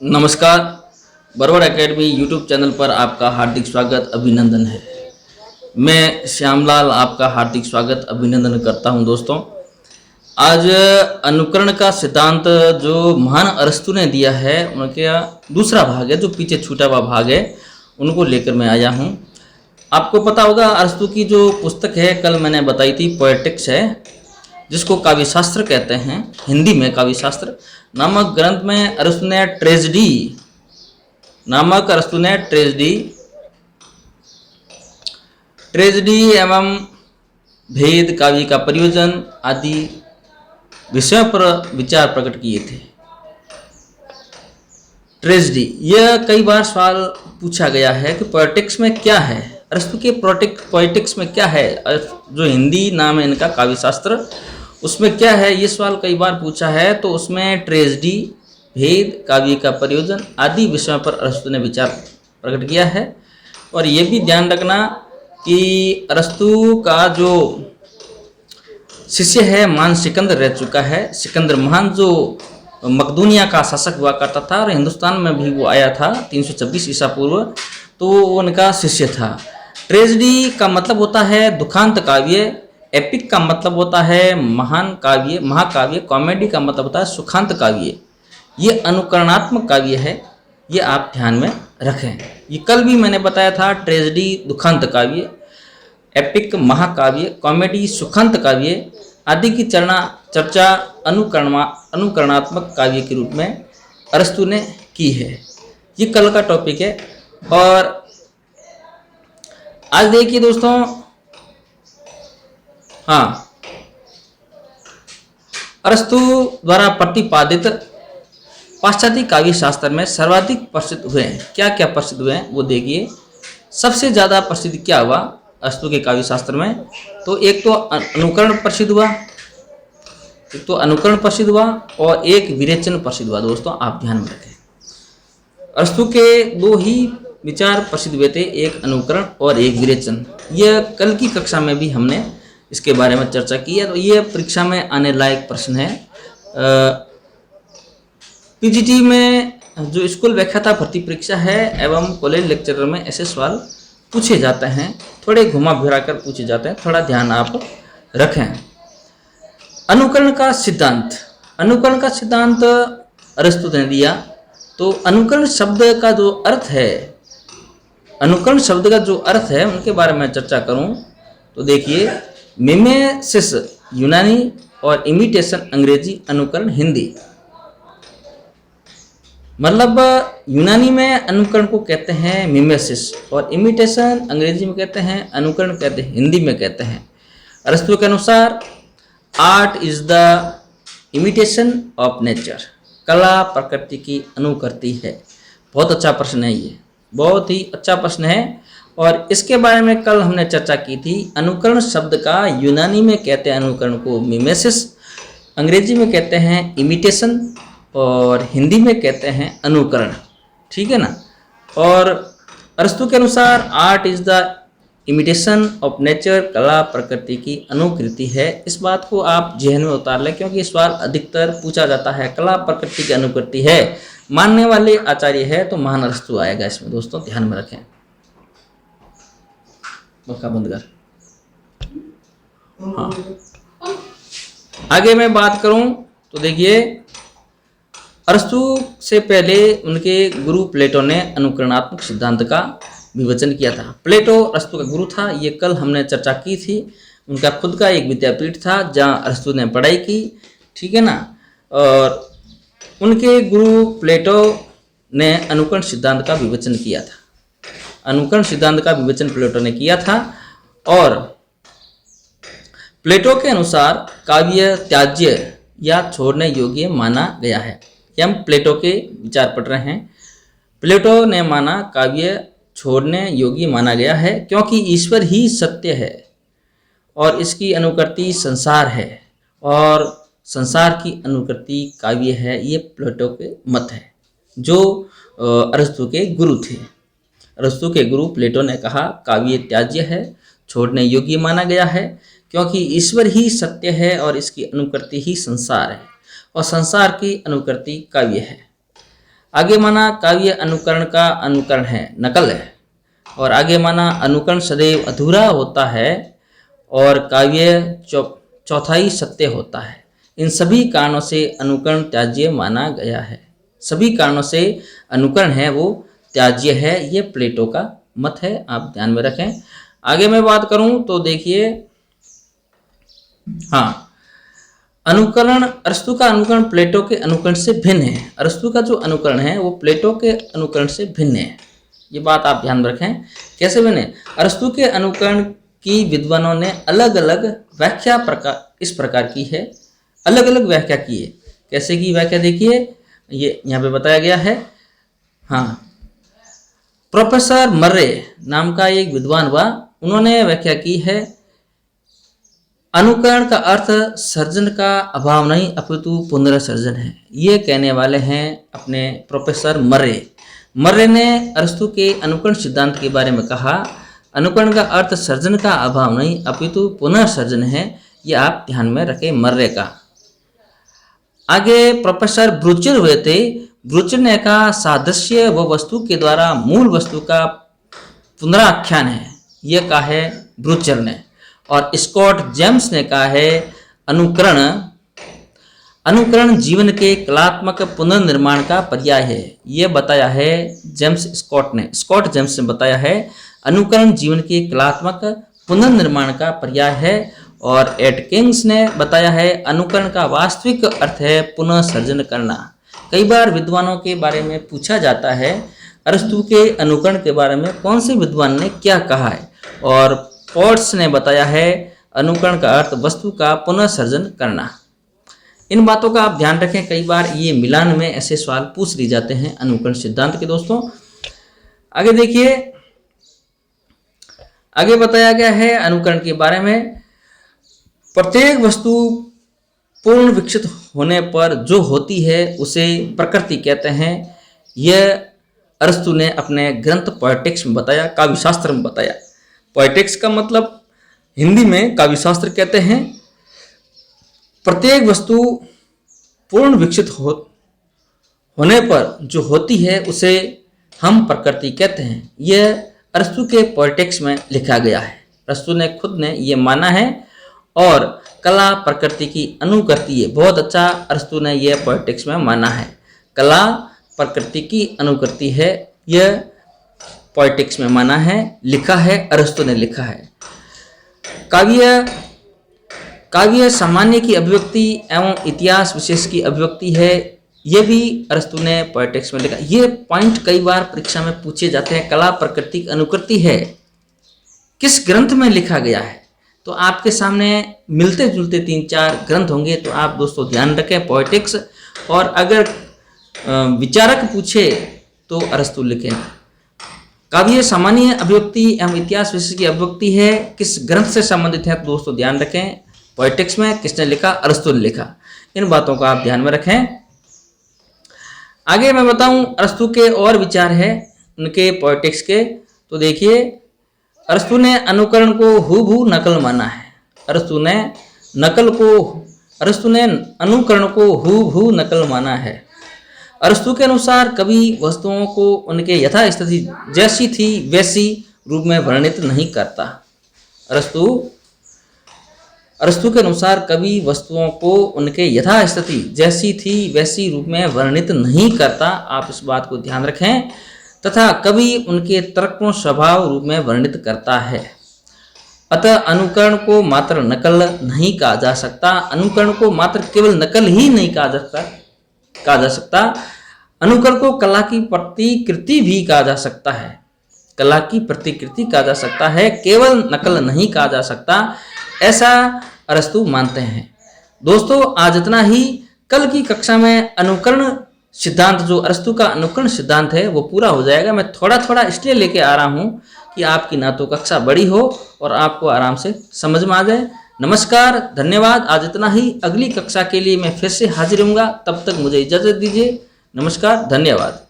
नमस्कार। Barwar academy YouTube channel पर आपका हार्दिक स्वागत अभिनंदन है। मैं श्यामलाल आपका हार्दिक स्वागत अभिनंदन करता हूं। दोस्तों, आज अनुकरण का सिद्धांत जो महान अरस्तु ने दिया है उनके दूसरा भाग है, जो पीछे छूटा हुआ भाग है, उनको लेकर मैं आया हूं। आपको पता होगा अरस्तु की जो पुस्तक है कल मैंने बताई थी, पोएटिक्स है, जिसको काव्य शास्त्र कहते हैं, हिंदी में काव्य शास्त्र नामक ग्रंथ में अरस्तु ने ट्रेजेडी एवं भेद, काव्य का प्रयोजन आदि विषयों पर विचार प्रकट किए थे। ट्रेजेडी, यह कई बार सवाल पूछा गया है कि पोएटिक्स में क्या है, अरस्तु के पोएटिक्स में क्या है, जो हिंदी नाम है इनका काव्य शास्त्र, उसमें क्या है, ये सवाल कई बार पूछा है। तो उसमें ट्रेजेडी, भेद, काव्य का प्रयोजन आदि विषयों पर अरस्तु ने विचार प्रकट किया है। और ये भी ध्यान रखना कि अरस्तु का जो शिष्य है महान सिकंदर रह चुका है। सिकंदर महान जो मकदूनिया का शासक हुआ करता था और हिंदुस्तान में भी वो आया था 326 ईसा पूर्व, तो उनका शिष्य था। ट्रेजेडी का मतलब होता है दुखांत काव्य, एपिक का मतलब होता है महान काव्य, महाकाव्य, कॉमेडी का मतलब होता है सुखांत काव्य। ये अनुकरणात्मक काव्य है, ये आप ध्यान में रखें। ये कल भी मैंने बताया था, ट्रेजेडी दुखांत काव्य, एपिक महाकाव्य, कॉमेडी सुखांत काव्य आदि की चर्चा अनुकरणात्मक काव्य के रूप में अरस्तु ने की है। ये कल का टॉपिक है। और आज देखिए दोस्तों, अरस्तु द्वारा प्रतिपादित पाश्चात्य काव्य शास्त्र में सर्वाधिक प्रसिद्ध हुए हैं। क्या क्या प्रसिद्ध हुए हैं वो देखिए। सबसे ज्यादा प्रसिद्ध क्या हुआ अरस्तु के काव्य शास्त्र में, तो एक तो अनुकरण प्रसिद्ध हुआ, और एक विरेचन प्रसिद्ध हुआ। दोस्तों आप ध्यान में रखें, अरस्तु के दो ही विचार प्रसिद्ध हुए थे, एक अनुकरण और एक विरेचन। यह कल की कक्षा में भी हमने इसके बारे में चर्चा की है। तो ये परीक्षा में आने लायक प्रश्न है। पीजीटी में जो स्कूल व्याख्याता भर्ती परीक्षा है एवं कॉलेज लेक्चरर में ऐसे सवाल पूछे जाते हैं, थोड़े घुमा फिरा कर पूछे जाते हैं, थोड़ा ध्यान आप रखें। अनुकरण का सिद्धांत अरस्तु ने दिया। तो अनुकरण शब्द का जो अर्थ है उनके बारे में चर्चा करूं तो देखिए, मिमेसिस यूनानी और इमिटेशन अंग्रेजी, अनुकरण हिंदी। मतलब यूनानी में अनुकरण को कहते हैं मिमेसिस, और इमिटेशन अंग्रेजी में कहते हैं, अनुकरण कहते हैं हिंदी में कहते हैं। अरस्तु के अनुसार art is the imitation of nature, कला प्रकृति की अनुकरती है। बहुत अच्छा प्रश्न है, ये बहुत ही अच्छा प्रश्न है। और इसके बारे में कल हमने चर्चा की थी। अनुकरण शब्द का यूनानी में कहते हैं अनुकरण को मिमेसिस, अंग्रेजी में कहते हैं इमिटेशन, और हिंदी में कहते हैं अनुकरण। ठीक है ना। और अरस्तु के अनुसार art is the imitation of nature, कला प्रकृति की अनुकृति है। इस बात को आप जहन में उतार लें, क्योंकि सवाल अधिकतर पूछा जाता है कला प्रकृति की अनुकृति है, मानने वाले आचार्य है तो महान अरस्तु आएगा इसमें। दोस्तों ध्यान में रखें। बंद कर। आगे मैं बात करूं तो देखिए, अरस्तु से पहले उनके गुरु प्लेटो ने अनुकरणात्मक सिद्धांत का विवेचन किया था। प्लेटो अरस्तु का गुरु था, ये कल हमने चर्चा की थी। उनका खुद का एक विद्यापीठ था जहां अरस्तु ने पढ़ाई की। ठीक है ना। और उनके गुरु प्लेटो ने अनुकरण सिद्धांत का विवेचन किया था। प्लेटो ने किया था। और प्लेटो के अनुसार काव्य त्याज्य या छोड़ने योग्य माना गया है। हम प्लेटो के विचार पढ़ रहे हैं। प्लेटो ने माना काव्य छोड़ने योग्य माना गया है, क्योंकि ईश्वर ही सत्य है और इसकी अनुकृति संसार है, और संसार की अनुकृति काव्य है। ये प्लेटो के मत है, जो अरस्तु के गुरु थे। अरस्तु के गुरु प्लेटो ने कहा काव्य त्याज्य है, छोड़ने योग्य माना गया है, क्योंकि ईश्वर ही सत्य है और इसकी अनुकृति ही संसार है, और संसार की अनुकृति काव्य है। आगे माना काव्य अनुकरण का अनुकरण है, नकल है। और आगे माना अनुकरण सदैव अधूरा होता है और काव्य चौथाई सत्य होता है। इन सभी कारणों से अनुकरण त्याज्य माना गया है। सभी कारणों से अनुकरण है वो त्याज्य है, ये प्लेटो का मत है, आप ध्यान में रखें। आगे मैं बात करूं तो देखिए, हाँ, अनुकरण, अरस्तु का अनुकरण प्लेटो के अनुकरण से भिन्न है। अरस्तु का जो अनुकरण है वो प्लेटो के अनुकरण से भिन्न है, ये बात आप ध्यान रखें। कैसे भिन्न है? अरस्तु के अनुकरण की विद्वानों ने अलग अलग व्याख्या इस प्रकार की है, अलग अलग व्याख्या की है। कैसे की व्याख्या देखिए, ये यहाँ पे बताया गया है। हाँ, प्रोफेसर मर्रे नाम का एक विद्वान हुआ, उन्होंने व्याख्या की है, अनुकरण का अर्थ सर्जन का अभाव नहीं अपितु पुनर्सर्जन है। ये कहने वाले हैं अपने प्रोफेसर मर्रे। मर्रे ने अरस्तु के अनुकरण सिद्धांत के बारे में कहा, अनुकरण का अर्थ सर्जन का अभाव नहीं अपितु पुनर्सर्जन है। ये आप ध्यान में रखें, मर्रे का। आगे प्रोफेसर ब्रूचर हुए थे। ब्रूचर ने कहा, सादृश्य व वस्तु के द्वारा मूल वस्तु का पुनराख्यान है, यह कहा है ब्रूचर ने। और स्कॉट जेम्स ने कहा है, अनुकरण जीवन के कलात्मक पुनर्निर्माण का पर्याय है। यह बताया है स्कॉट जेम्स ने बताया है, अनुकरण जीवन के कलात्मक पुनर्निर्माण का पर्याय है। और एटकिंस ने बताया है, अनुकरण का वास्तविक अर्थ है पुनः सर्जन करना। कई बार विद्वानों के बारे में पूछा जाता है, अरस्तु के अनुकरण के बारे में कौन से विद्वान ने क्या कहा है, और पॉट्स ने बताया है, अनुकरण का अर्थ वस्तु का पुनः सर्जन करना। इन बातों का आप ध्यान रखें, कई बार ये मिलान में ऐसे सवाल पूछ लिए जाते हैं अनुकरण सिद्धांत के। दोस्तों आगे देखिए, आगे बताया गया है अनुकरण के बारे में, प्रत्येक वस्तु पूर्ण विकसित होने पर जो होती है उसे प्रकृति कहते हैं। यह अरस्तु ने अपने ग्रंथ पोएटिक्स में बताया, काव्यशास्त्र में बताया। पोएटिक्स का मतलब हिंदी में काव्यशास्त्र कहते हैं। प्रत्येक वस्तु पूर्ण विकसित होने पर जो होती है उसे हम प्रकृति कहते हैं। यह अरस्तु के पोएटिक्स में लिखा गया है। अरस्तु ने खुद ने यह माना है। और कला प्रकृति की अनुकृति है, बहुत अच्छा अरस्तु ने यह पोएटिक्स में माना है। कला प्रकृति की अनुकृति है, यह पोएटिक्स में माना है, लिखा है, अरस्तु ने लिखा है। काव्य सामान्य की अभिव्यक्ति एवं इतिहास विशेष की अभिव्यक्ति है, यह भी अरस्तु ने पोएटिक्स में लिखा। ये पॉइंट कई बार परीक्षा में पूछे जाते हैं। कला प्रकृति की अनुकृति है, किस ग्रंथ में लिखा गया है? तो आपके सामने मिलते जुलते 3-4 ग्रंथ होंगे, तो आप दोस्तों ध्यान रखें पोएटिक्स। और अगर विचारक पूछे तो अरस्तु लिखें। काव्य सामान्य अभिव्यक्ति एवं इतिहास विशेष की अभिव्यक्ति है, किस ग्रंथ से संबंधित है? तो दोस्तों ध्यान रखें, पोएटिक्स में किसने लिखा? अरस्तु ने लिखा। इन बातों को आप ध्यान में रखें। आगे मैं बताऊं अरस्तु के और विचार है उनके पोएटिक्स के। तो देखिए, अरस्तु ने अनुकरण को हूबहू नकल माना है। अरस्तु ने अनुकरण को हूबहू नकल माना है। अरस्तु के अनुसार कवि वस्तुओं को उनके यथास्थिति जैसी थी वैसी रूप में वर्णित नहीं करता। अरस्तु के अनुसार कवि वस्तुओं को उनके यथास्थिति जैसी थी वैसी रूप में वर्णित नहीं करता। आप इस बात को ध्यान रखें। तथा कवि उनके तर्कपूर्ण स्वभाव रूप में वर्णित करता है। अतः अनुकरण को मात्र नकल नहीं कहा जा सकता। अनुकरण को मात्र केवल नकल ही नहीं कहा जा सकता। अनुकरण को कला की प्रतिकृति भी कहा जा सकता है। कला की प्रतिकृति कहा जा सकता है, केवल नकल नहीं कहा जा सकता, ऐसा अरस्तु मानते हैं। दोस्तों आज इतना ही। कल की कक्षा में अनुकरण सिद्धांत, जो अरस्तु का अनुकरण सिद्धांत है, वो पूरा हो जाएगा। मैं थोड़ा थोड़ा इसलिए लेके आ रहा हूँ कि आपकी ना तो कक्षा बड़ी हो और आपको आराम से समझ में आ जाए। नमस्कार, धन्यवाद। आज इतना ही। अगली कक्षा के लिए मैं फिर से हाजिर होऊंगा। तब तक मुझे इजाज़त दीजिए। नमस्कार, धन्यवाद।